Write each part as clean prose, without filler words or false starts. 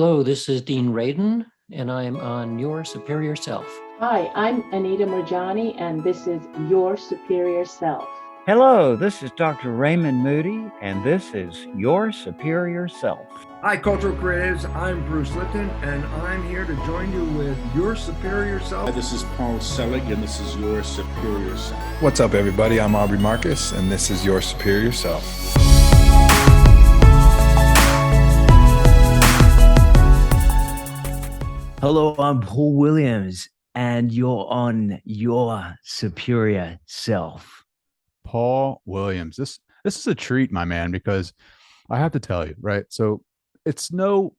Hello, this is Dean Radin, and I'm on Your Superior Self. Hi, I'm Anita Murjani, and this is Your Superior Self. Hello, this is Dr. Raymond Moody, and this is Your Superior Self. Hi, Cultural Creatives. I'm Bruce Lipton, and I'm here to join you with Your Superior Self. This is Paul Selig, and this is Your Superior Self. What's up, everybody? I'm Aubrey Marcus, and this is Your Superior Self. Hello, I'm Paul Williams, and you're on Your Superior Self. Paul Williams. This is a treat, my man, because I have to tell you, right? So it's no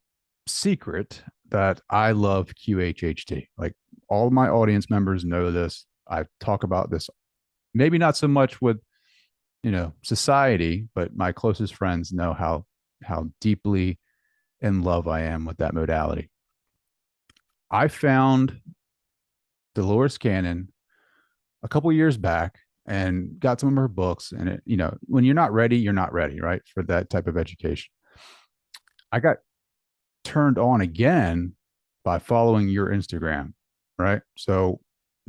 secret that I love QHHT. Like, all my audience members know this. I talk about this, maybe not so much with, society, but my closest friends know how deeply in love I am with that modality. I found Dolores Cannon a couple years back and got some of her books. And when you're not ready, you're not ready, right? For that type of education. I got turned on again by following your Instagram, right? So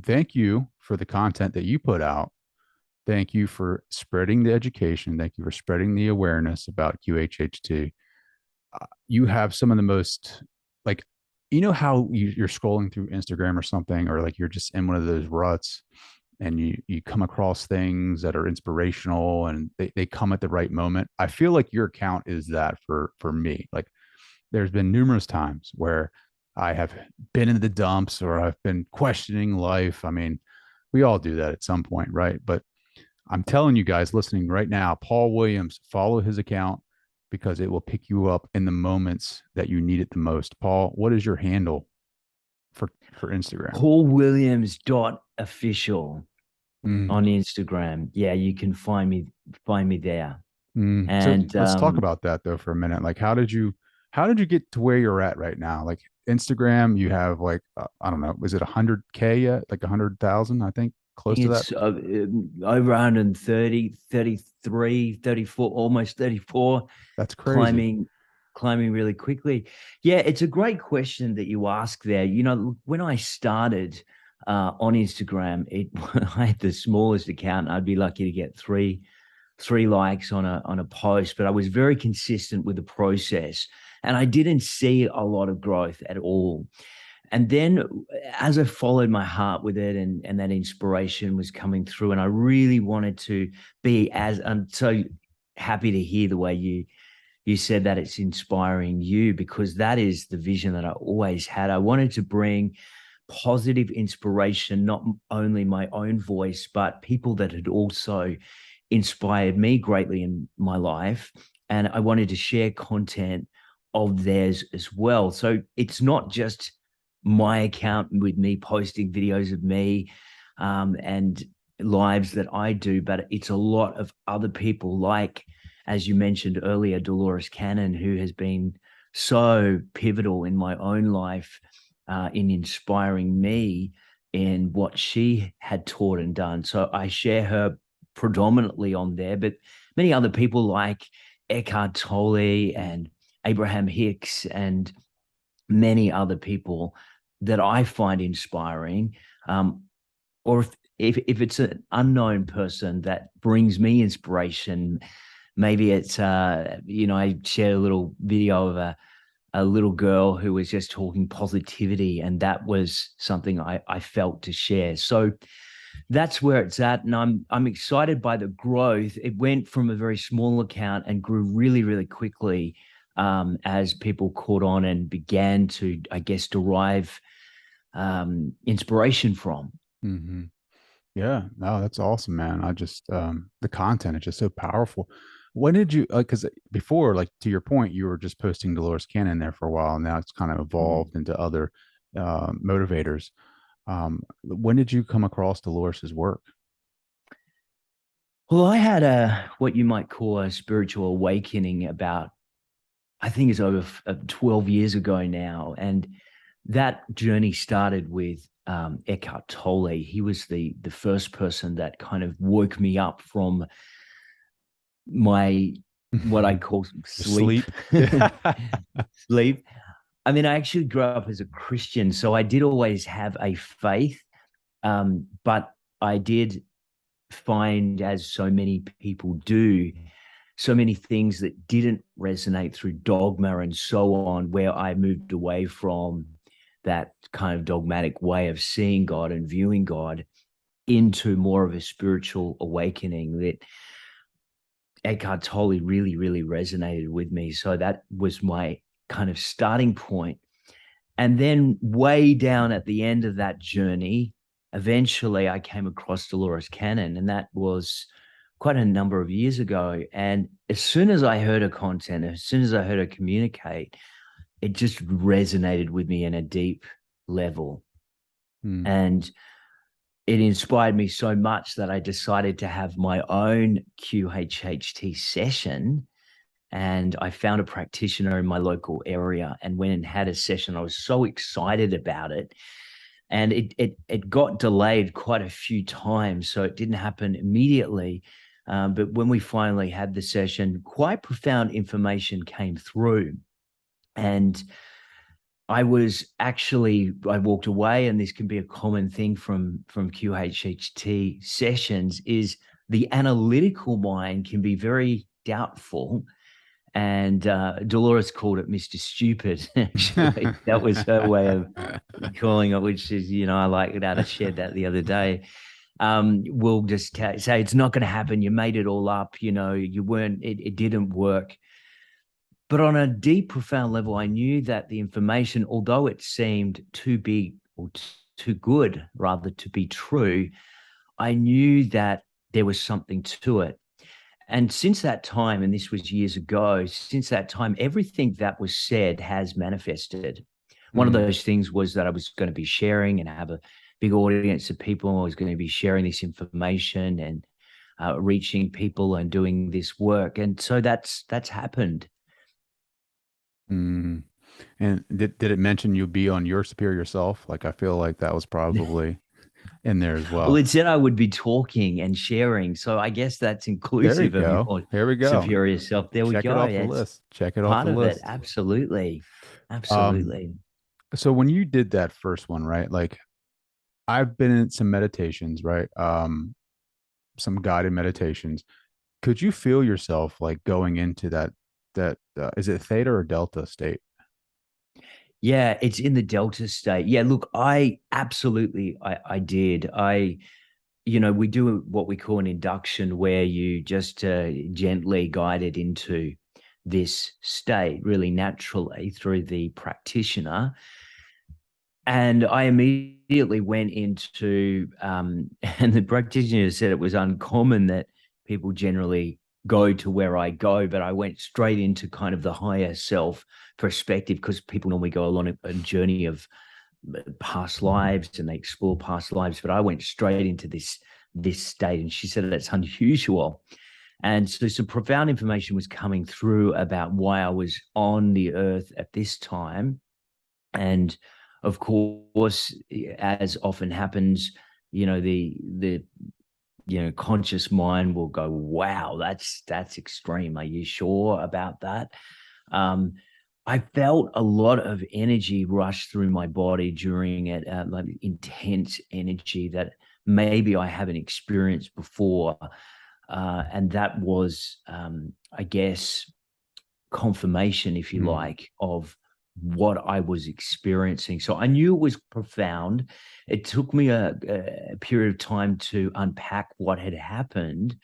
thank you for the content that you put out. Thank you for spreading the education. Thank you for spreading the awareness about QHHT. You have some of the most, like, how you're scrolling through Instagram or something, or like you're just in one of those ruts and you come across things that are inspirational and they come at the right moment. I feel like your account is that for me. Like, there's been numerous times where I have been in the dumps or I've been questioning life. I mean, we all do that at some point, right? But I'm telling you guys listening right now, Paul Williams, follow his account because it will pick you up in the moments that you need it the most. Paul, what is your handle for Instagram? Paul Williams .official on Instagram. Yeah, you can find me there. And so let's talk about that though for a minute. Like, how did you get to where you're at right now? Like, Instagram, you have like, I don't know, was it 100K yet? Like 100,000, I think, close to that. Over 130, 33, 34, almost 34. That's crazy. Climbing really quickly. Yeah, it's a great question that you ask there. When I started on Instagram, I had the smallest account. I'd be lucky to get three likes on a post, but I was very consistent with the process, and I didn't see a lot of growth at all. And then as I followed my heart with it and that inspiration was coming through, and I really wanted to be I'm so happy to hear the way you said that it's inspiring you, because that is the vision that I always had. I wanted to bring positive inspiration, not only my own voice, but people that had also inspired me greatly in my life. And I wanted to share content of theirs as well. So it's not just my account with me posting videos of me and lives that I do, but it's a lot of other people, like, as you mentioned earlier, Dolores Cannon, who has been so pivotal in my own life in inspiring me in what she had taught and done. So I share her predominantly on there, but many other people like Eckhart Tolle and Abraham Hicks and many other people that I find inspiring, or if it's an unknown person that brings me inspiration, maybe it's I shared a little video of a little girl who was just talking positivity, and that was something I felt to share. So that's where it's at, and I'm excited by the growth. It went from a very small account and grew really, really quickly as people caught on and began to, I guess, derive inspiration from. Mm-hmm. Yeah, no, that's awesome, man. I just the content is just so powerful. When did you, because before, like, to your point, you were just posting Dolores Cannon there for a while, and now it's kind of evolved into other motivators. When did you come across Dolores's work? Well, I had what you might call a spiritual awakening about, I think it's over 12 years ago now. And that journey started with Eckhart Tolle. He was the first person that kind of woke me up from my, what I call sleep. Sleep. I mean, I actually grew up as a Christian, so I did always have a faith, but I did find, as so many people do, so many things that didn't resonate through dogma and so on, where I moved away from that kind of dogmatic way of seeing God and viewing God into more of a spiritual awakening that Eckhart Tolle really, really resonated with me. So that was my kind of starting point. And then way down at the end of that journey, eventually I came across Dolores Cannon, and that was quite a number of years ago. And as soon as I heard her content, as soon as I heard her communicate, it just resonated with me in a deep level. And it inspired me so much that I decided to have my own QHHT session. And I found a practitioner in my local area and went and had a session. I was so excited about it. And it got delayed quite a few times, so it didn't happen immediately. But when we finally had the session, quite profound information came through. And I walked away, and this can be a common thing from QHHT sessions, is the analytical mind can be very doubtful. And Dolores called it Mr. Stupid. Actually, that was her way of calling it, which is, I like that. I shared that the other day. We'll just say it's not going to happen. You made it all up. You weren't. It didn't work. But on a deep, profound level, I knew that the information, although it seemed too big or too good, rather, to be true, I knew that there was something to it. And since that time, and this was years ago, since that time, everything that was said has manifested. One of those things was that I was going to be sharing and have a big audience of people. I was going to be sharing this information and reaching people and doing this work. And so that's happened. And did it mention you'd be on Your Superior Self? Like, I feel like that was probably in there as well. Well, it said I would be talking and sharing, so I guess that's inclusive of your Here we go. superior self. There we go. Check it off the list. Check it off the list. Part of it, absolutely. So when you did that first one, right? Like, I've been in some meditations, right? Some guided meditations. Could you feel yourself like going into that is it theta or delta state? Yeah, it's in the delta state. Yeah, look, I did. We do what we call an induction, where you just gently guided into this state really naturally through the practitioner. And I immediately went into, and the practitioner said it was uncommon that people generally go to where I go, but I went straight into kind of the higher self perspective, because people normally go along a journey of past lives and they explore past lives, but I went straight into this state. And she said that's unusual. And so some profound information was coming through about why I was on the earth at this time. And of course, as often happens, the conscious mind will go, wow, that's extreme. Are you sure about that? I felt a lot of energy rush through my body during it, like intense energy that maybe I haven't experienced before. And that was, I guess, confirmation, if you like, of what I was experiencing. So I knew it was profound. It took me a period of time to unpack what had happened,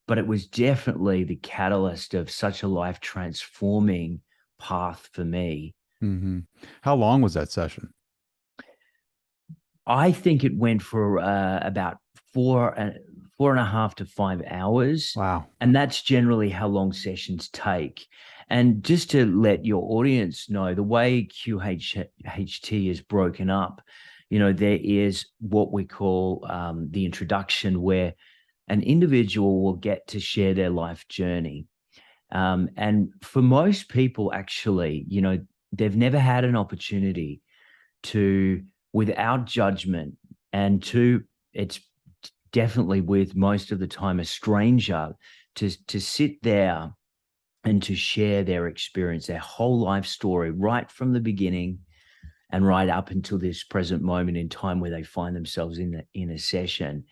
but it was definitely the catalyst of such a life transforming path for me. How long was that session? I think it went for about 4.5 to 5 hours. Wow. And that's generally how long sessions take. And just to let your audience know, the way QHHT is broken up, there is what we call the introduction, where an individual will get to share their life journey. And for most people, actually, they've never had an opportunity to, without judgment, and it's definitely with most of the time a stranger, to sit there and to share their experience, their whole life story, right from the beginning and right up until this present moment in time where they find themselves in a session.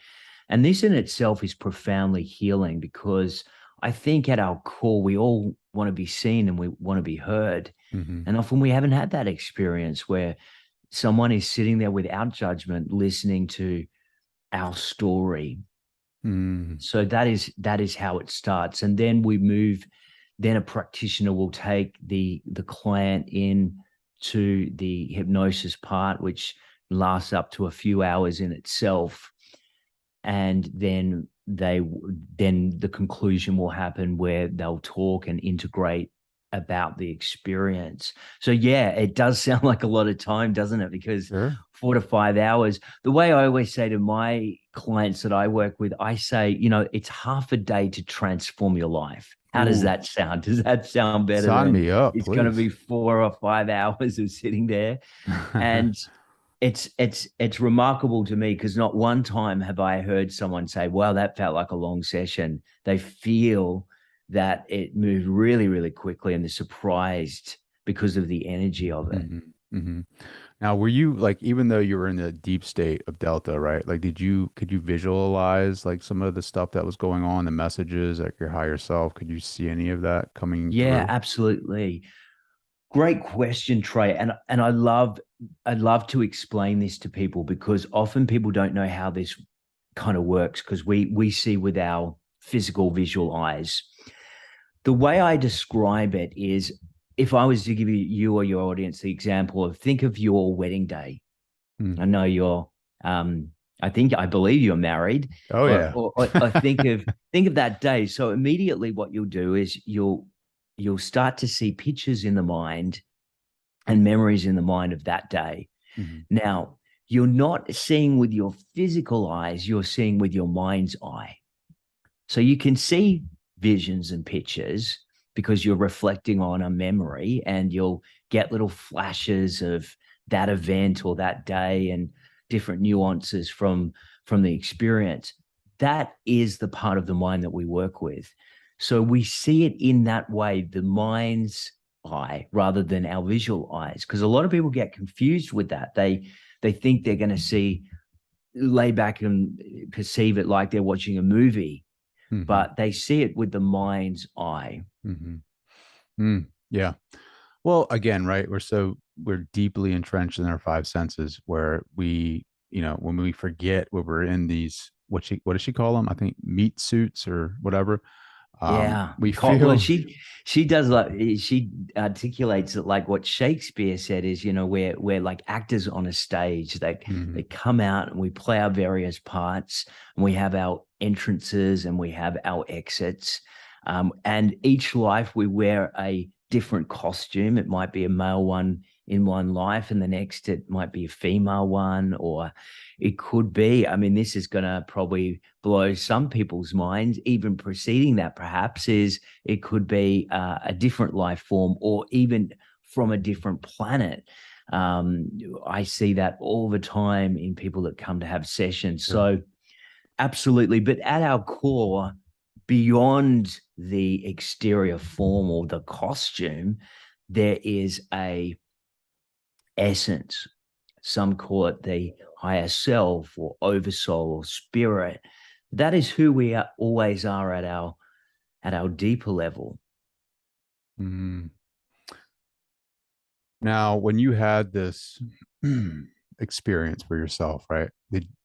And this in itself is profoundly healing, because I think at our core, we all want to be seen and we want to be heard. Mm-hmm. And often we haven't had that experience where someone is sitting there without judgment, listening to our story. Mm-hmm. So that is how it starts. And then we move, then a practitioner will take the client in to the hypnosis part, which lasts up to a few hours in itself. And then the conclusion will happen where they'll talk and integrate about the experience. So yeah, it does sound like a lot of time, doesn't it? Because Sure. 4 to 5 hours. The way I always say to my clients that I work with, I say, it's half a day to transform your life. How does Ooh. that sound? Does that sound better Sign than me up, it's going to be please. 4 or 5 hours of sitting there? And it's remarkable to me, because not one time have I heard someone say, wow, that felt like a long session. They feel that it moved really, really quickly, and they're surprised because of the energy of it. Mm-hmm. Mm-hmm. Now, were you like, even though you were in the deep state of Delta, right? Like, could you visualize like some of the stuff that was going on, the messages, like your higher self? Could you see any of that coming Yeah, through? absolutely. Great question, Trey. And I'd love to explain this to people, because often people don't know how this kind of works, because we see with our physical visual eyes. The way I describe it is, if I was to give you or your audience the example of, think of your wedding day. Hmm. I know you're I believe you're married. Oh yeah. Or think of that day. So immediately what you'll do is you'll start to see pictures in the mind and memories in the mind of that day. Mhm. Now, you're not seeing with your physical eyes, you're seeing with your mind's eye. So you can see visions and pictures because you're reflecting on a memory, and you'll get little flashes of that event or that day and different nuances from the experience. That is the part of the mind that we work with. So we see it in that way, the mind's eye rather than our visual eyes, because a lot of people get confused with that. They think they're going to lay back and perceive it like they're watching a movie, Mhm. but they see it with the mind's eye. Mhm. Mm, yeah. Well, again, right? We're deeply entrenched in our five senses, where we, when we forget where we're in these, what does she call them? I think meat suits or whatever. Yeah. We Well, feel. she does, like, she articulates it like what Shakespeare said is, we're like actors on a stage. They Mhm. come out and we play our various parts, and we have our entrances and we have our exits. And each life we wear a different costume. It might be a male one in one life, and the next it might be a female one, or it could be, I mean, this is going to probably blow some people's minds. Even preceding that, perhaps, is it could be a different life form, or even from a different planet. I see that all the time in people that come to have sessions. Sure. So absolutely. But at our core, beyond the exterior form or the costume, there is a essence. Some call it the higher self or oversoul or spirit. That is who we always are at our deeper level. Mhm. Now, when you had this experience for yourself, right?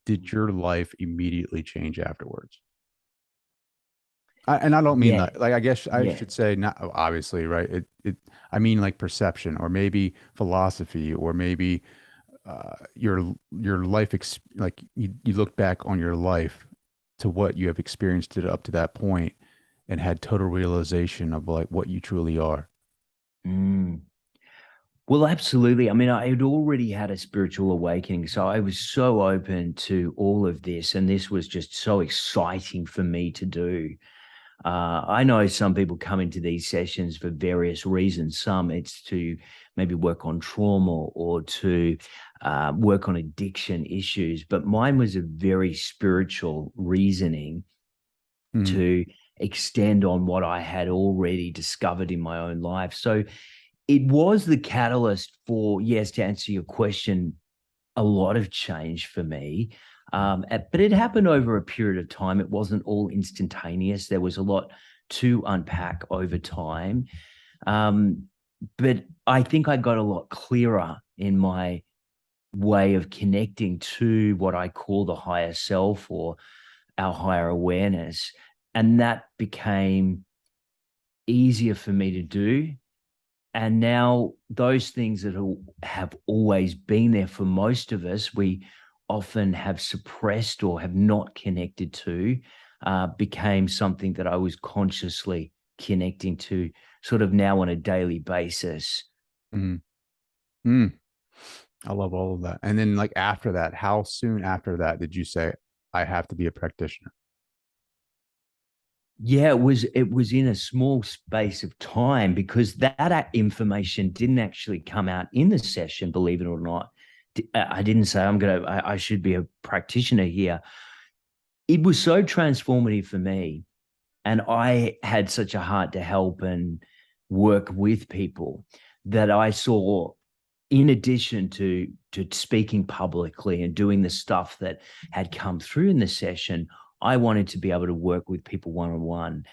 Did your life immediately change afterwards? And I don't mean Yeah, that. Like, I guess I yeah. should say, not obviously, right? I mean, like perception, or maybe philosophy, or maybe your life. Like, you look back on your life to what you have experienced it up to that point, and had total realization of like what you truly are. Mm. Well, absolutely. I mean, I had already had a spiritual awakening, so I was so open to all of this, and this was just so exciting for me to do. I know some people come into these sessions for various reasons. Some it's to maybe work on trauma, or to work on addiction issues. But mine was a very spiritual reasoning Mhm. to extend on what I had already discovered in my own life. So it was the catalyst for, yes, to answer your question, a lot of change for me. But it happened over a period of time. It wasn't all instantaneous. There was a lot to unpack over time. But I think I got a lot clearer in my way of connecting to what I call the higher self or our higher awareness. And that became easier for me to do. And now those things that have always been there for most of us, we often have suppressed or have not connected to, became something that I was consciously connecting to sort of now on a daily basis. Mm. Mm. I love all of that. And then like after that, how soon after that did you say, I have to be a practitioner? Yeah, it was in a small space of time, because that information didn't actually come out in the session, believe it or not. I didn't say I should be a practitioner here. It was so transformative for me, and I had such a heart to help and work with people, that I saw, in addition to speaking publicly and doing the stuff that had come through in the session, I wanted to be able to work with people one-on-one.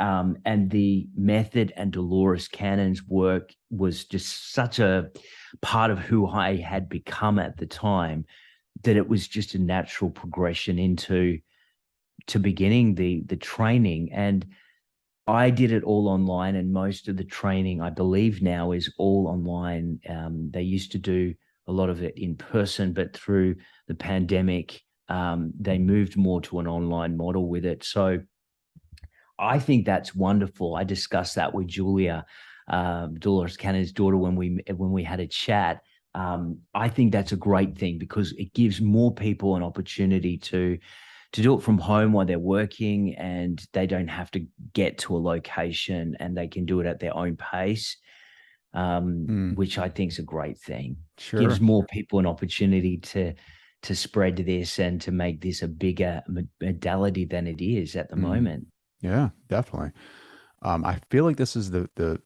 And the method and Dolores Cannon's work was just such a part of who I had become at the time, that it was just a natural progression into beginning the training. And I did it all online, and most of the training, I believe, now is all online. They used to do a lot of it in person, but through the pandemic, they moved more to an online model with it. So I think that's wonderful. I discussed that with Julia, Dolores Cannon's daughter, when we had a chat. I think that's a great thing, because it gives more people an opportunity to do it from home while they're working, and they don't have to get to a location, and they can do it at their own pace, which I think is a great thing. Sure. Gives more people an opportunity to spread this and to make this a bigger modality than it is at the moment. Yeah, definitely. I feel like this is the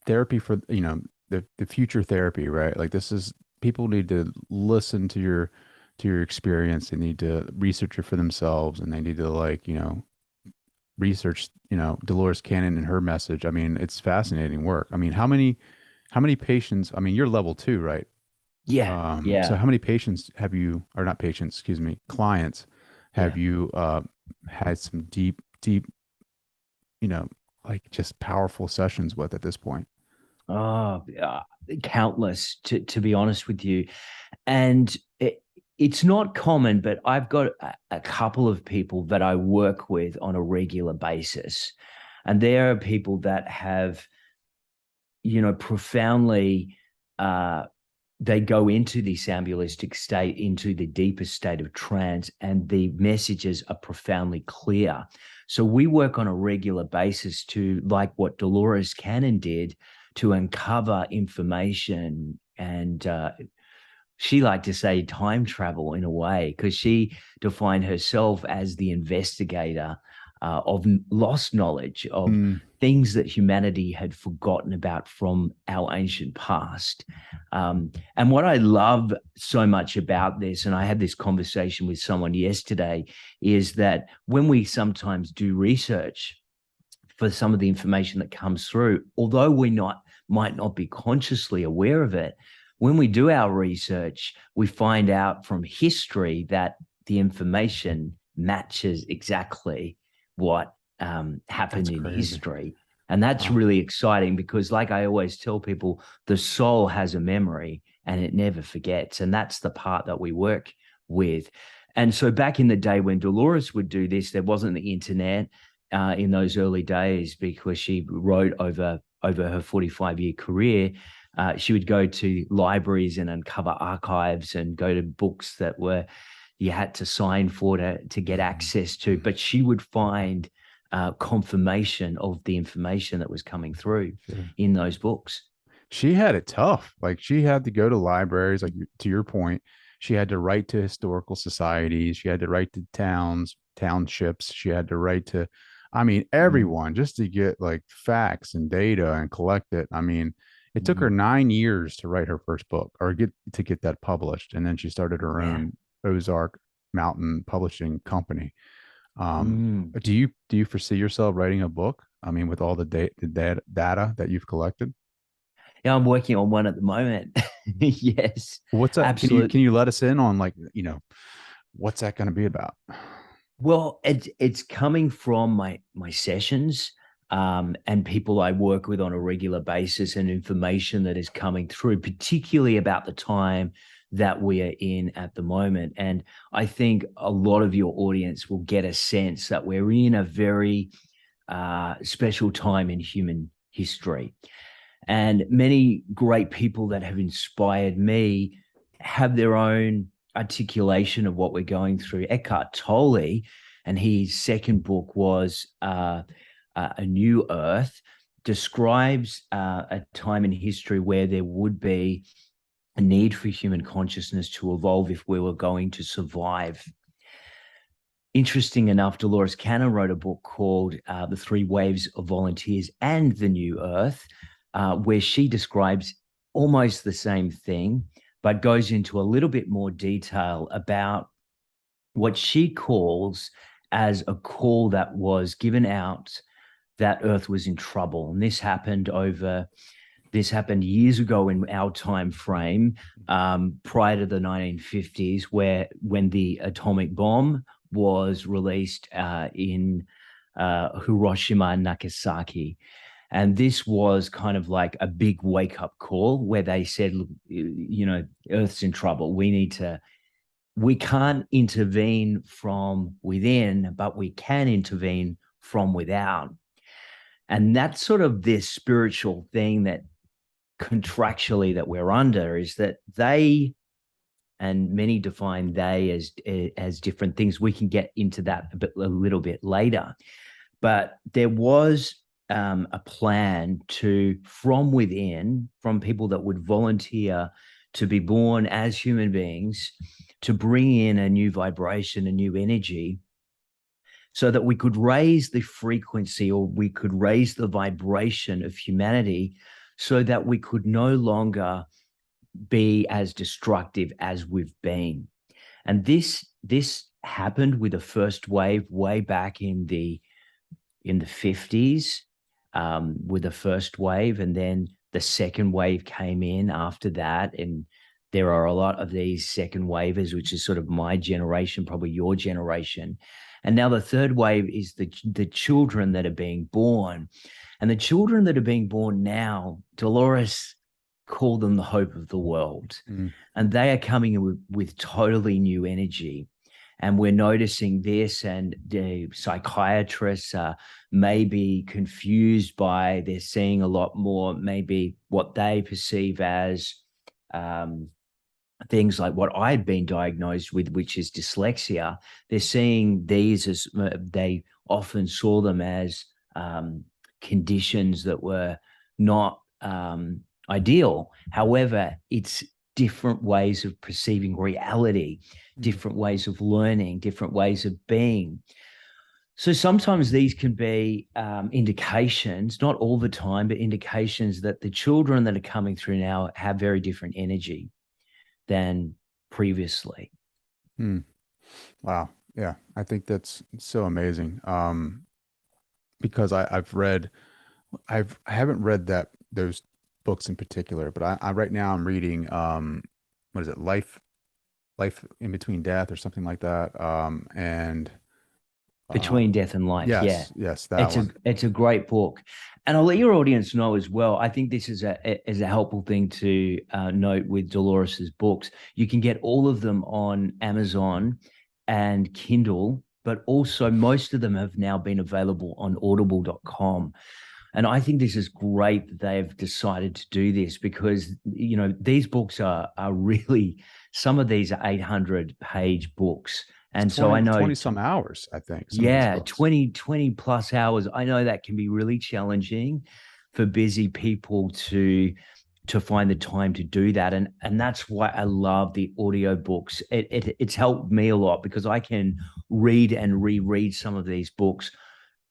therapy for, the future therapy, right? Like this is, people need to listen to your experience. They need to research it for themselves, and they need to research, Dolores Cannon and her message. I mean, it's fascinating work. I mean, how many patients, I mean, you're level 2, right? Yeah. So how many patients have you, or not patients, excuse me, clients have you had some deep, like just powerful sessions with at this point? Oh, countless, to be honest with you. And it's not common, but I've got a couple of people that I work with on a regular basis. And there are people that have, profoundly, they go into the somnambulistic state, into the deepest state of trance, and the messages are profoundly clear. So we work on a regular basis to, like what Dolores Cannon did, to uncover information. And she liked to say time travel in a way, because she defined herself as the investigator of lost knowledge, of things that humanity had forgotten about from our ancient past. And what I love so much about this, and I had this conversation with someone yesterday, is that when we sometimes do research for some of the information that comes through, although we might not be consciously aware of it, when we do our research, we find out from history that the information matches exactly what happened in history. And that's really exciting, because like I always tell people, the soul has a memory and it never forgets. And that's the part that we work with. And so back in the day when Dolores would do this, there wasn't the internet in those early days, because she wrote over her 45-year career. She would go to libraries and uncover archives and go to books that you had to sign for to get access to. But she would find confirmation of the information that was coming through in those books. She had it tough. Like she had to go to libraries, like to your point, she had to write to historical societies. She had to write to townships. She had to write to I mean, everyone just to get like facts and data and collect it. I mean, it took her 9 years to write her first book or get that published. And then she started her Yeah. own Ozark Mountain publishing company. Mm. Do you foresee yourself writing a book? I mean, with all the data that you've collected? Yeah, I'm working on one at the moment. Yes, What's that? absolutely. Can you let us in on, like, what's that going to be about? Well, it's coming from my sessions, and people I work with on a regular basis, and information that is coming through, particularly about the time that we are in at the moment. And I think a lot of your audience will get a sense that we're in a very special time in human history. And many great people that have inspired me have their own articulation of what we're going through. Eckhart Tolle, and his second book was A New Earth, describes a time in history where there would be a need for human consciousness to evolve if we were going to survive. Interesting enough, Dolores Cannon wrote a book called The Three Waves of Volunteers and the New Earth, where she describes almost the same thing, but goes into a little bit more detail about what she calls as a call that was given out that Earth was in trouble. And this happened years ago in our time frame, prior to the 1950s, when the atomic bomb was released in Hiroshima and Nagasaki. And this was kind of like a big wake-up call where they said, look, Earth's in trouble. We can't intervene from within, but we can intervene from without. And that's sort of this spiritual thing that contractually that we're under, is that they, and many define they as different things. We can get into that a little bit later. But there was a plan from within, from people that would volunteer to be born as human beings, to bring in a new vibration, a new energy, so that we could raise the frequency, or we could raise the vibration of humanity, so that we could no longer be as destructive as we've been. And this happened with the first wave way back in the 50s, with the first wave, and then the second wave came in after that. And there are a lot of these second wavers, which is sort of my generation, probably your generation. And now the third wave is the children that are being born. And the children that are being born now, Dolores called them the hope of the world. And they are coming in with totally new energy. And we're noticing this, and the psychiatrists may be confused by, they're seeing a lot more, maybe what they perceive as things like what I'd been diagnosed with, which is dyslexia. They're seeing these as, they often saw them as conditions that were not ideal. However, it's different ways of perceiving reality, different ways of learning, different ways of being. So sometimes these can be indications, not all the time, but indications that the children that are coming through now have very different energy than previously. Wow. Yeah. I think that's so amazing. Because I haven't read those books in particular, but I right now I'm reading, what is it? Life in Between Death or something like that. And Between Death and Life. yes, Yeah. yes, that one. It's a great book. And I'll let your audience know as well. I think this is a helpful thing to note with Dolores's books. You can get all of them on Amazon and Kindle, but also most of them have now been available on audible.com. And I think this is great that they've decided to do this, because, these books are really, some of these are 800-page books. And 20, so I know 20 some hours, I think. Yeah, 20 plus hours. I know that can be really challenging for busy people to find the time to do that. And that's why I love the audio books. It's helped me a lot, because I can read and reread some of these books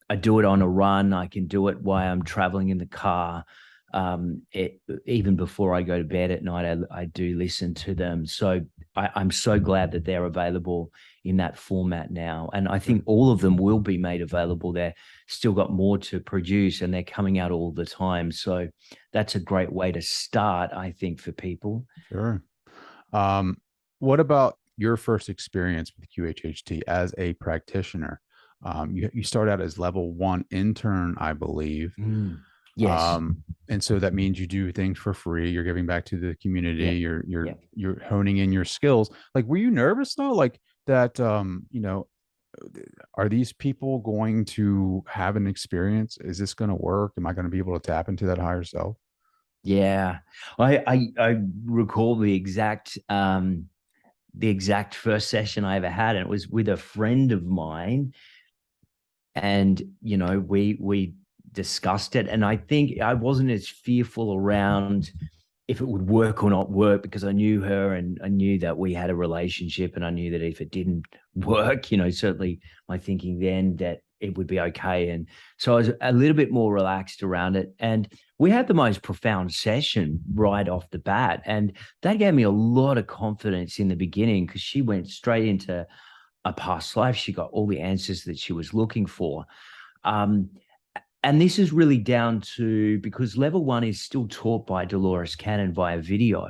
I do it on a run. I can do it while I'm traveling in the car. Even before I go to bed at night, I do listen to them. So I'm so glad that they're available in that format now. And I think all of them will be made available. They're still got more to produce and they're coming out all the time. So that's a great way to start, I think, for people. Sure. What about your first experience with QHHT as a practitioner? You start out as level 1 intern, I believe. Yes. And so that means you do things for free. You're giving back to the community. You're honing in your skills. Like, were you nervous though? Like that, are these people going to have an experience? Is this going to work? Am I going to be able to tap into that higher self? Yeah. I recall the exact first session I ever had, and it was with a friend of mine. And, we discussed it. And I think I wasn't as fearful around if it would work or not work because I knew her and I knew that we had a relationship. And I knew that if it didn't work, certainly my thinking then that it would be okay. And so I was a little bit more relaxed around it. And we had the most profound session right off the bat. And that gave me a lot of confidence in the beginning because she went straight into a past life. She got all the answers that she was looking for. And this is really down to because level 1 is still taught by Dolores Cannon via video.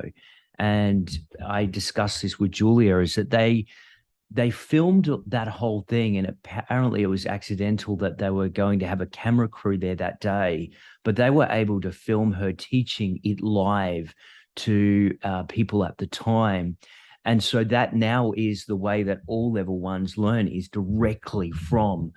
And I discussed this with Julia, is that they filmed that whole thing, and apparently it was accidental that they were going to have a camera crew there that day, but they were able to film her teaching it live to people at the time. And so that now is the way that all level 1s learn, is directly from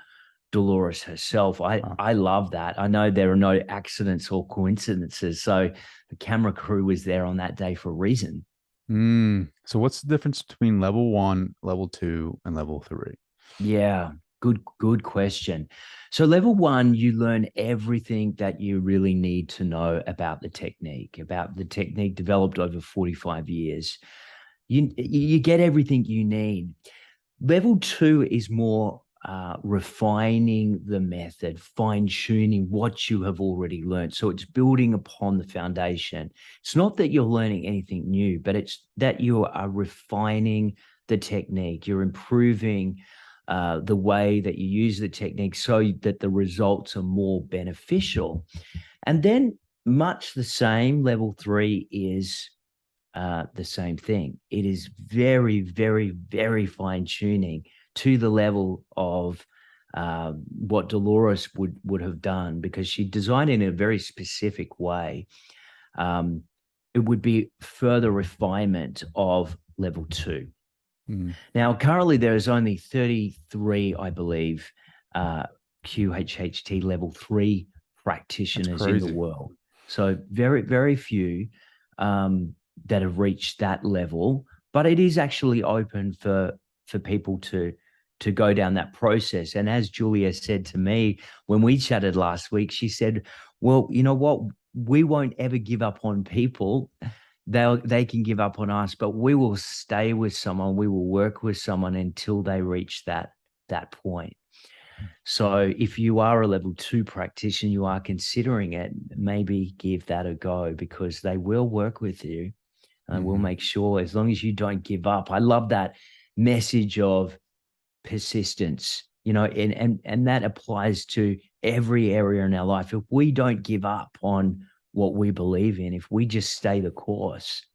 Dolores herself. I love that. I know there are no accidents or coincidences. So the camera crew was there on that day for a reason. So what's the difference between level 1, level 2, and level 3? Yeah, good question. So level 1, you learn everything that you really need to know about the technique developed over 45 years. You get everything you need. Level 2 is more refining the method, fine-tuning what you have already learned. So it's building upon the foundation. It's not that you're learning anything new, but it's that you are refining the technique. You're improving the way that you use the technique so that the results are more beneficial. And then much the same, level 3 is the same thing. It is very, very, very fine-tuning to the level of what Dolores would have done, because she designed it in a very specific way. It would be further refinement of level 2. Now, currently there is only 33, I believe, QHHT level 3 practitioners in the world. So very, very few that have reached that level, but it is actually open for people to go down that process. And as Julia said to me when we chatted last week, she said, well, you know what? We won't ever give up on people. They can give up on us, but we will stay with someone. We will work with someone until they reach that point. So if you are a level 2 practitioner, you are considering it, maybe give that a go, because they will work with you and we'll make sure, as long as you don't give up. I love that message of persistence, and that applies to every area in our life. If we don't give up on what we believe in, if we just stay the course,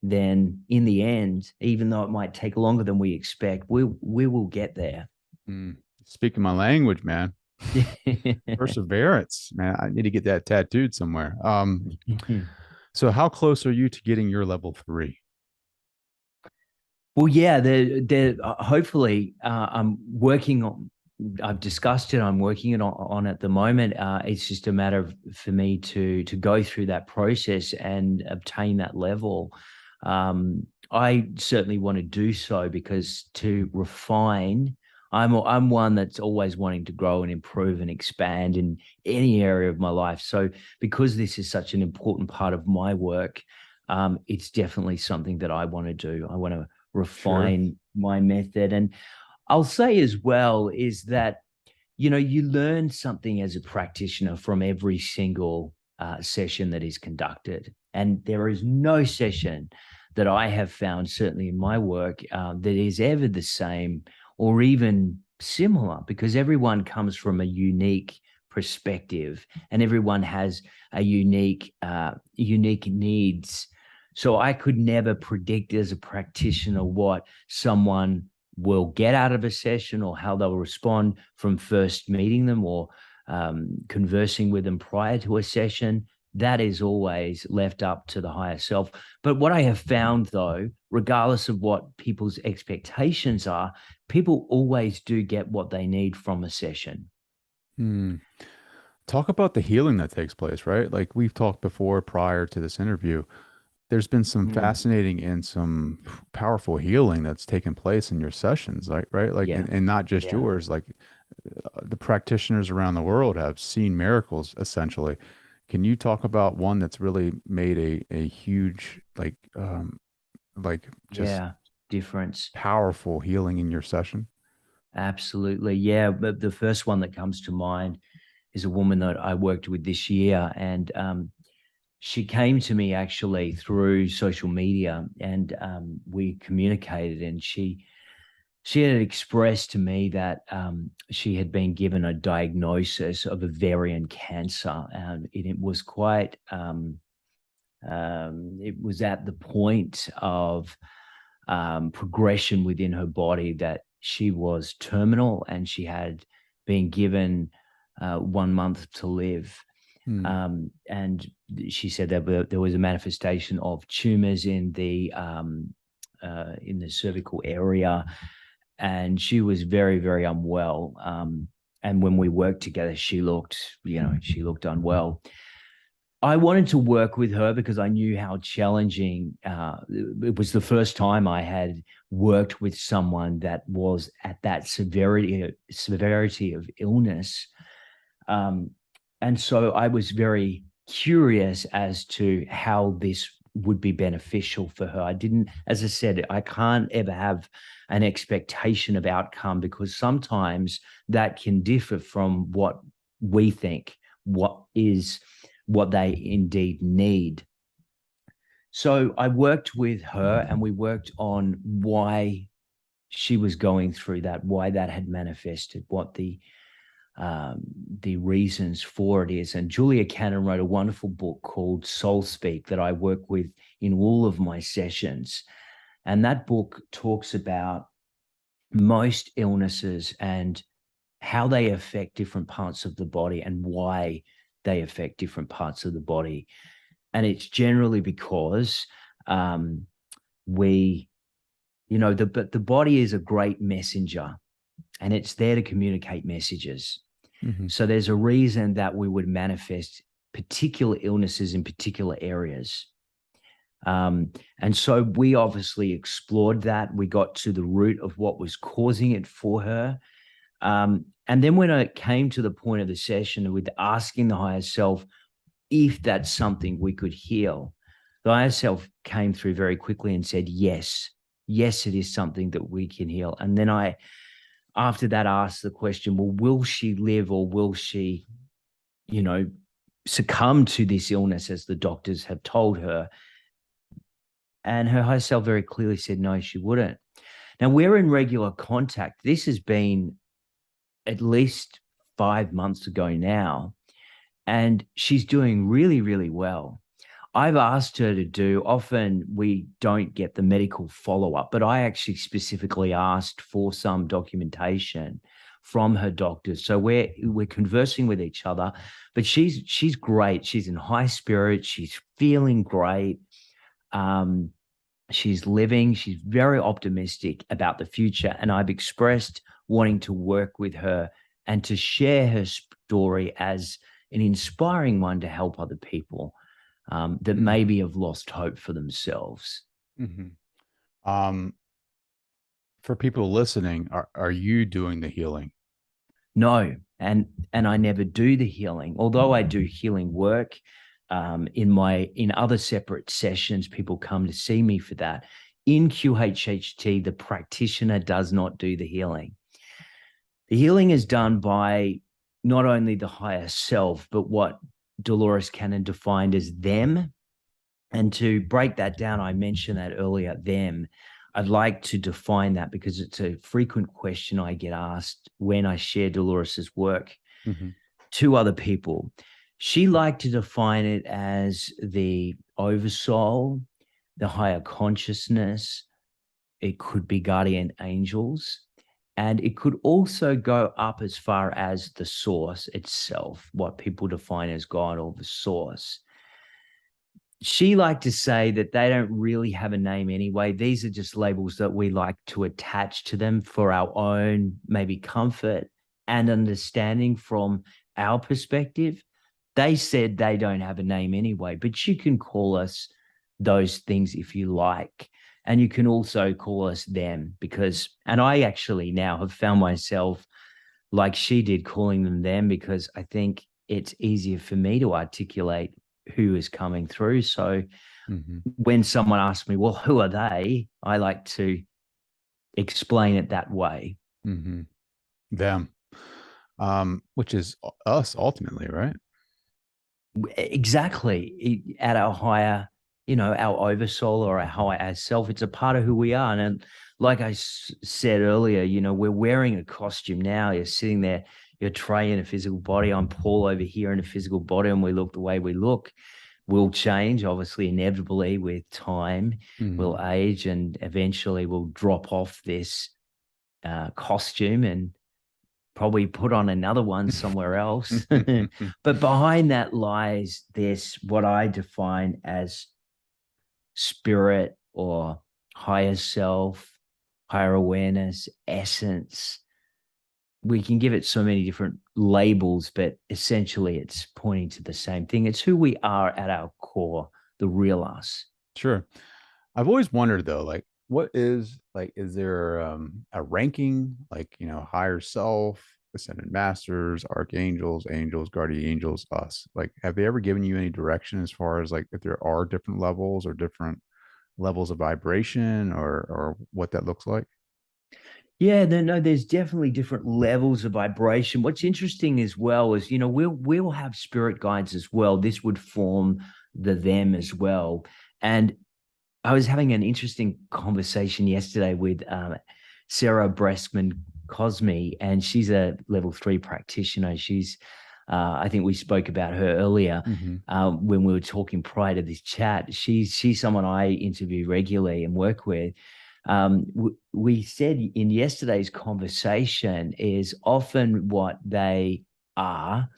then in the end, even though it might take longer than we expect, we will get there. Speaking my language, man. Perseverance, man. I need to get that tattooed somewhere. So how close are you to getting your level 3? Well, yeah, they're hopefully I'm working on. I've discussed it. I'm working on at the moment. It's just a matter for me to go through that process and obtain that level. I certainly want to do so, because to refine, I'm one that's always wanting to grow and improve and expand in any area of my life. So because this is such an important part of my work, it's definitely something that I want to do. I want to refine my method. And I'll say as well is that you learn something as a practitioner from every single session that is conducted. And there is no session that I have found, certainly in my work, that is ever the same or even similar, because everyone comes from a unique perspective and everyone has a unique needs. So I could never predict as a practitioner what someone will get out of a session or how they'll respond from first meeting them or conversing with them prior to a session. That is always left up to the higher self. But what I have found, though, regardless of what people's expectations are, people always do get what they need from a session. Talk about the healing that takes place, right? Like we've talked before prior to this interview. There's been some fascinating and some powerful healing that's taken place in your sessions, right? Like, and not just yours, like the practitioners around the world have seen miracles essentially. Can you talk about one that's really made a huge, just difference, powerful healing in your session? Absolutely. Yeah. But the first one that comes to mind is a woman that I worked with this year. And she came to me actually through social media, and we communicated, and she had expressed to me that she had been given a diagnosis of ovarian cancer, and it was quite, it was at the point of progression within her body that she was terminal, and she had been given 1 month to live. And she said that there was a manifestation of tumors in the cervical area, and she was very, very unwell. And when we worked together, she looked unwell. I wanted to work with her because I knew how challenging. It was the first time I had worked with someone that was at that severity of illness. And so I was very curious as to how this would be beneficial for her. As I said, I can't ever have an expectation of outcome, because sometimes that can differ from what we think, what they indeed need. So I worked with her, and we worked on why she was going through that, why that had manifested, what the reasons for it is. And Julia Cannon wrote a wonderful book called Soul Speak that I work with in all of my sessions. And that book talks about most illnesses and how they affect different parts of the body and why they affect different parts of the body. And it's generally because the body is a great messenger, and it's there to communicate messages. Mm-hmm. So there's a reason that we would manifest particular illnesses in particular areas. And so we obviously explored that. We got to the root of what was causing it for her. And then when it came to the point of the session with asking the higher self if that's something we could heal, the higher self came through very quickly and said, yes, it is something that we can heal. And then after that, asked the question, well, will she live, or will she, succumb to this illness as the doctors have told her? And her higher self very clearly said, no, she wouldn't. Now, we're in regular contact. This has been at least 5 months ago now, and she's doing really, really well. I've asked her to do, often we don't get the medical follow-up, but I actually specifically asked for some documentation from her doctors. So we're conversing with each other, but she's great. She's in high spirits. She's feeling great. She's living. She's very optimistic about the future. And I've expressed wanting to work with her and to share her story as an inspiring one to help other people that maybe have lost hope for themselves. Mm-hmm. For people listening, are you doing the healing? No, and I never do the healing. Although I do healing work in other separate sessions, people come to see me for that. In QHHT, the practitioner does not do the healing. The healing is done by not only the higher self, but what Dolores Cannon defined as them. And to break that down, I mentioned that earlier, them. I'd like to define that because it's a frequent question I get asked when I share Dolores's work to other people. She liked to define it as the oversoul, the higher consciousness. It could be guardian angels. And it could also go up as far as the source itself, what people define as God or the source. She liked to say that they don't really have a name anyway. These are just labels that we like to attach to them for our own maybe comfort and understanding from our perspective. They said they don't have a name anyway, but you can call us those things if you like. And you can also call us them because, and I actually now have found myself like she did calling them because I think it's easier for me to articulate who is coming through. So when someone asks me, well, who are they? I like to explain it that way. Them, which is us ultimately, right? Exactly. At our higher, our oversoul or our higher self, it's a part of who we are. And like I said earlier, we're wearing a costume now. You're sitting there, you're Trey in a physical body. I'm Paul over here in a physical body, and we look the way we look. We'll change, obviously, inevitably with time. We'll age, and eventually we'll drop off this costume and probably put on another one somewhere else. But behind that lies this, what I define as spirit or higher self, higher awareness, essence. We can give it so many different labels, but essentially it's pointing to the same thing. It's who we are at our core, the real us. Sure. I've always wondered though, like, what is there a ranking, like, higher self, ascended masters, archangels, angels, guardian angels, us? Like, have they ever given you any direction as far as like if there are different levels or different levels of vibration or what that looks like? Yeah, no, there's definitely different levels of vibration. What's interesting as well is, we'll have spirit guides as well. This would form the them as well. And I was having an interesting conversation yesterday with Sarah Bressman Cosme, and she's a level 3 practitioner. She's, I think we spoke about her earlier when we were talking prior to this chat. She's someone I interview regularly and work with. We said in yesterday's conversation is often what they are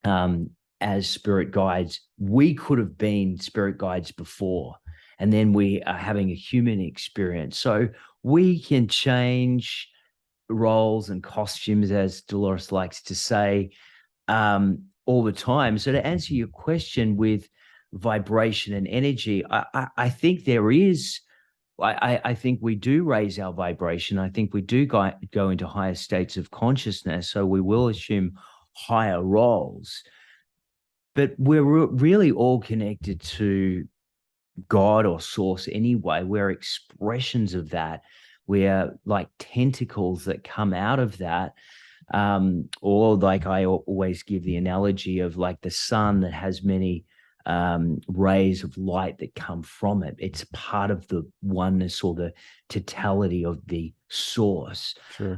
as spirit guides. We could have been spirit guides before, and then we are having a human experience. So we can change roles and costumes, as Dolores likes to say, all the time. So to answer your question with vibration and energy, I think there is, I think we do raise our vibration. I think we do go into higher states of consciousness. So we will assume higher roles. But we're really all connected to God or source anyway. We're expressions of that. We're like tentacles that come out of that. Or like I always give the analogy of like the sun that has many rays of light that come from it. It's part of the oneness or the totality of the source. Sure.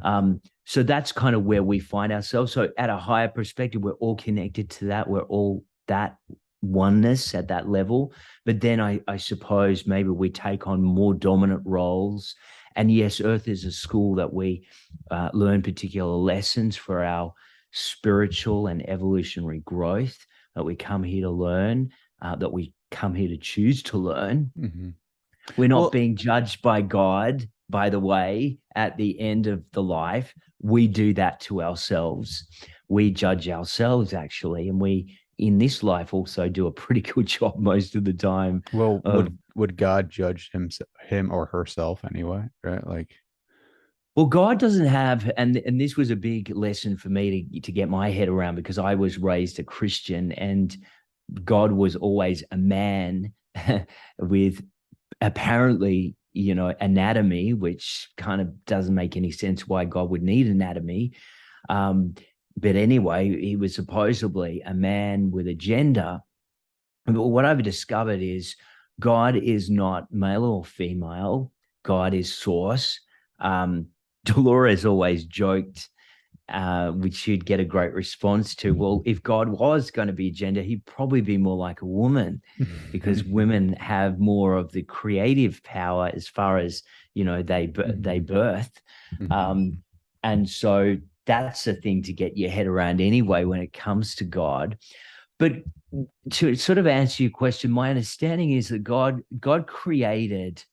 So that's kind of where we find ourselves. So at a higher perspective, we're all connected to that. We're all that oneness at that level. But then I suppose maybe we take on more dominant roles. And yes, Earth is a school that we learn particular lessons for our spiritual and evolutionary growth that we come here to learn, that we come here to choose to learn. We're not being judged by God, by the way, at the end of the life. We do that to ourselves. We judge ourselves, actually, and we, in this life, also do a pretty good job most of the time. Well, would God judge him or herself anyway, right? Like, well, God doesn't have, and this was a big lesson for me to get my head around, because I was raised a Christian, and God was always a man with apparently anatomy, which kind of doesn't make any sense why God would need anatomy. But anyway, he was supposedly a man with a gender. But what I've discovered is God is not male or female. God is source. Dolores always joked, which she'd get a great response to. Well, if God was going to be a gender, he'd probably be more like a woman, because women have more of the creative power as far as they birth, and so that's the thing to get your head around anyway when it comes to God. But to sort of answer your question, my understanding is that God created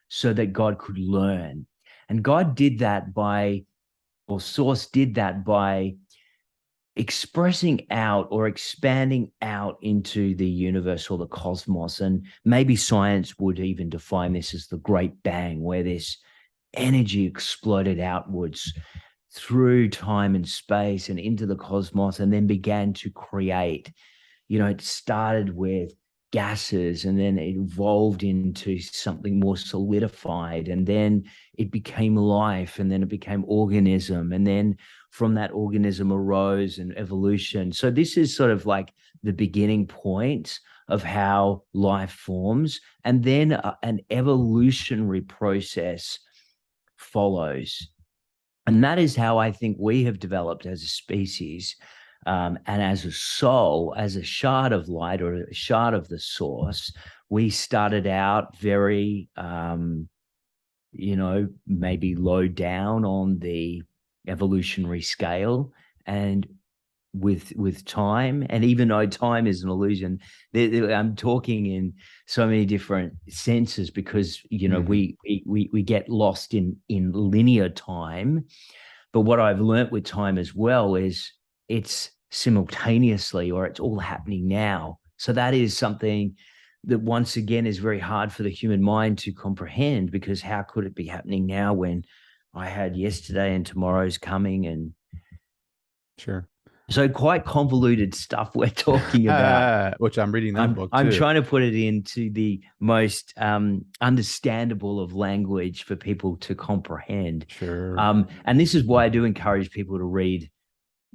so that God could learn, and God did that Source did that by expressing out or expanding out into the universe or the cosmos. And maybe science would even define this as the Great Bang, where this energy exploded outwards through time and space and into the cosmos, and then began to create. It started with gases, and then it evolved into something more solidified, and then it became life, and then it became organism, and then from that organism arose an evolution. So this is sort of like the beginning point of how life forms, and then an evolutionary process follows. And that is how I think we have developed as a species. And as a soul, as a shard of light or a shard of the source, we started out very, maybe low down on the evolutionary scale. And with time, and even though time is an illusion, I'm talking in so many different senses, because, we get lost in linear time. But what I've learned with time as well is it's simultaneously, or it's all happening now. So that is something that once again is very hard for the human mind to comprehend, because how could it be happening now when I had yesterday and tomorrow's coming? And sure. So quite convoluted stuff we're talking about. Which I'm reading that book too. I'm trying to put it into the most understandable of language for people to comprehend. Sure. And this is why I do encourage people to read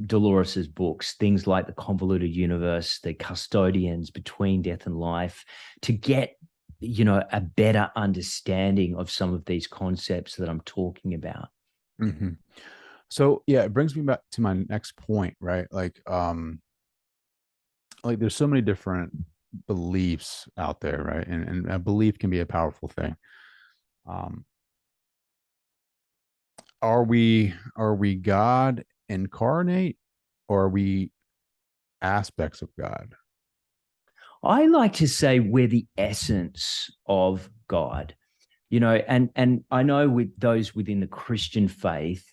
Dolores's books, things like The Convoluted Universe, The Custodians, Between Death and Life, to get, a better understanding of some of these concepts that I'm talking about. Mm-hmm. So yeah, it brings me back to my next point, right? Like there's so many different beliefs out there, right? And a belief can be a powerful thing. Are we God incarnate, or are we aspects of God? I like to say we're the essence of God, and I know with those within the Christian faith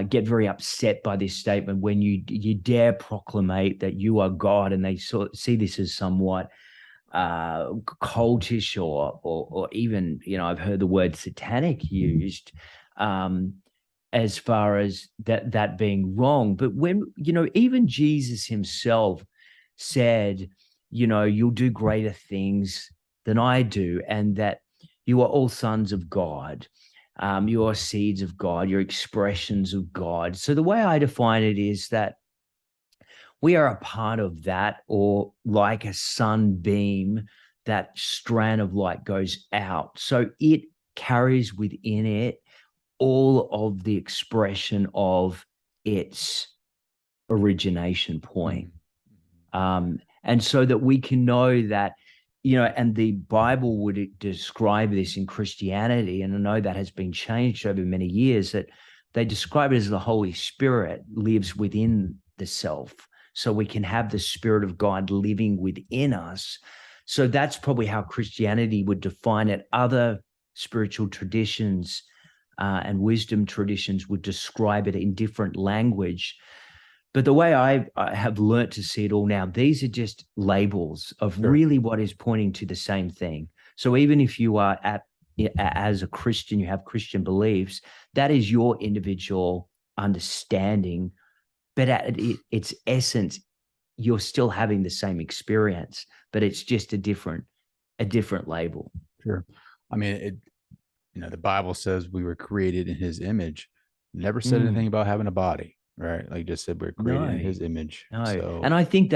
get very upset by this statement when you dare proclamate that you are God, and they see this as somewhat cultish or even, I've heard the word satanic used as far as that being wrong. But when, even Jesus himself said, you'll do greater things than I do, and that you are all sons of God. You are seeds of God, you're expressions of God. So the way I define it is that we are a part of that, or like a sunbeam, that strand of light goes out. So it carries within it all of the expression of its origination point. And so that we can know that, and the Bible would describe this in Christianity, and I know that has been changed over many years, that they describe it as the Holy Spirit lives within the self. So we can have the Spirit of God living within us. So that's probably how Christianity would define it. Other spiritual traditions and wisdom traditions would describe it in different language. But the way I have learnt to see it all now, these are just labels of really what is pointing to the same thing. So even if you are as a Christian, you have Christian beliefs, that is your individual understanding. But at its essence, you're still having the same experience, but it's just a different label. Sure. I mean, the Bible says we were created in his image. Never said Mm, anything about having a body, right? Like just said we're created in no, his image. no. So And I think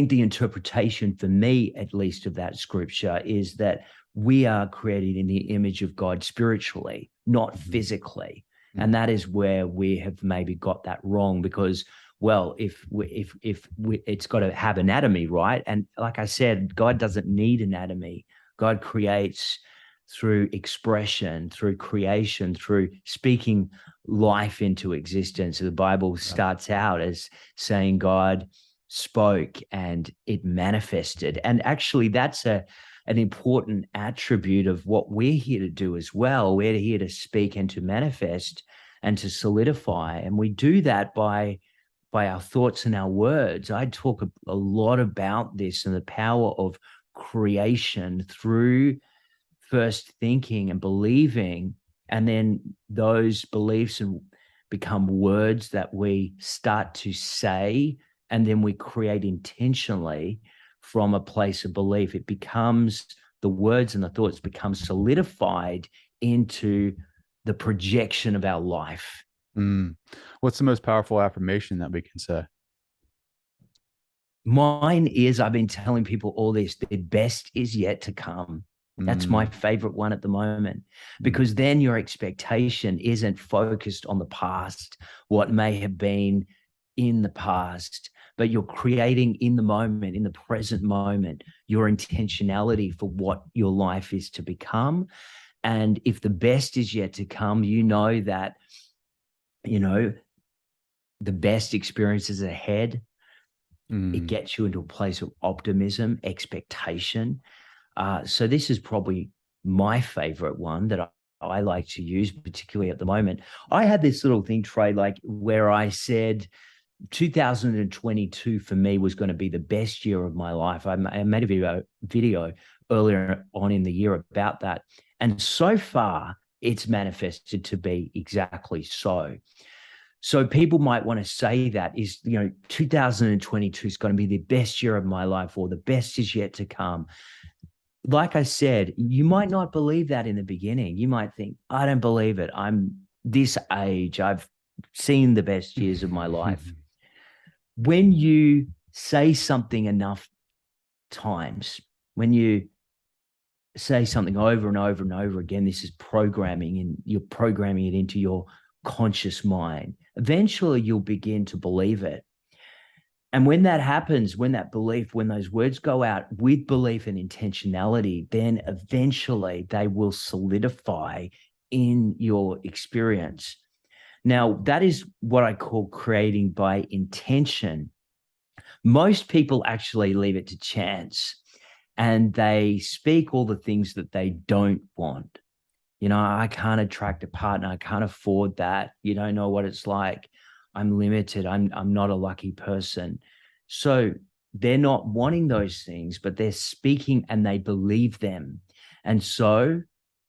the interpretation for me, at least, of that scripture is that we are created in the image of God spiritually, not Mhm. physically. Mhm. And that is where we have maybe got that wrong because, well, if it's got to have anatomy, right? And like I said, God doesn't need anatomy. God creates through expression, through creation, through speaking life into existence. The Bible starts out as saying God spoke and it manifested. And actually, that's an important attribute of what we're here to do as well. We're here to speak and to manifest and to solidify. And we do that by our thoughts and our words. I talk a lot about this and the power of creation through first thinking and believing, and then those beliefs and become words that we start to say, and then we create intentionally from a place of belief. It becomes the words and the thoughts become solidified into the projection of our life. Mm. What's the most powerful affirmation that we can say? Mine is, I've been telling people all this, the best is yet to come. That's my Mm. favorite one at the moment, Mm. because then your expectation isn't focused on the past, what may have been in the past, but you're creating in the moment, in the present moment, your intentionality for what your life is to become. And if the best is yet to come, you know that, the best experiences ahead. It Mm. gets you into a place of optimism, expectation. So this is probably my favorite one that I like to use, particularly at the moment. I had this little thing, Trey, like where I said 2022 for me was going to be the best year of my life. I made a video earlier on in the year about that. And so far, it's manifested to be exactly so. So people might want to say that is, 2022 is going to be the best year of my life, or the best is yet to come. Like I said, you might not believe that in the beginning. You might think, I don't believe it. I'm this age. I've seen the best years of my life. When you say something enough times, when you say something over and over and over again, this is programming, and you're programming it into your conscious mind. Eventually, you'll begin to believe it. And when that happens, when that belief, when those words go out with belief and intentionality, then eventually they will solidify in your experience. Now, that is what I call creating by intention. Most people actually leave it to chance, and they speak all the things that they don't want. I can't attract a partner. I can't afford that. You don't know what it's like. I'm limited. I'm not a lucky person. So they're not wanting those things, but they're speaking and they believe them. And so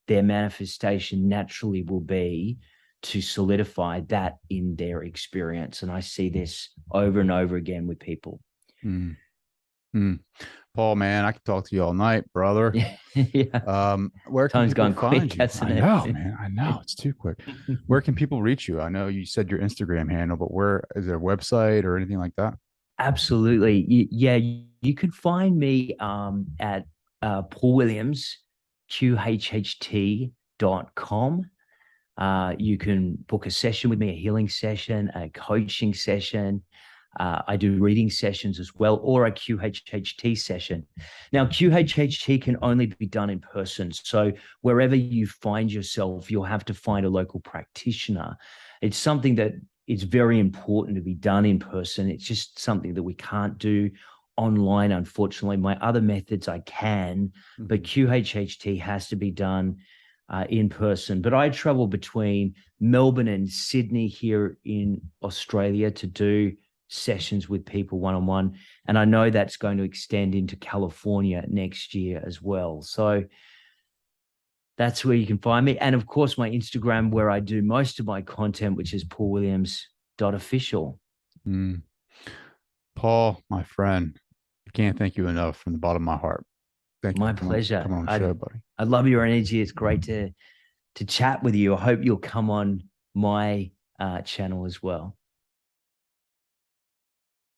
their manifestation naturally will be to solidify that in their experience. And I see this over and over again with people. Mm. Mm. Paul, man, I could talk to you all night, brother. Yeah. Where can Time's people gone find quick, you? hasn't I it? know, man. I know it's too quick. Where can people reach you? I know you said your Instagram handle, but where is there a website or anything like that? Absolutely. Yeah, you could find me at Paul Williams, QHHT.com. You can book a session with me, a healing session, a coaching session. I do reading sessions as well, or a QHHT session. Now, QHHT can only be done in person. So wherever you find yourself, you'll have to find a local practitioner. It's something that is very important to be done in person. It's just something that we can't do online, unfortunately. My other methods I can, but QHHT has to be done in person. But I travel between Melbourne and Sydney here in Australia to do sessions with people one-on-one. And I know that's going to extend into California next year as well. So that's where you can find me. And of course, my Instagram, where I do most of my content, which is paulwilliams.official. Paul, my friend, I can't thank you enough from the bottom of my heart. Thank you. My for coming- pleasure. Come on the show, buddy. I love your energy. It's great to chat with you. I hope you'll come on my channel as well.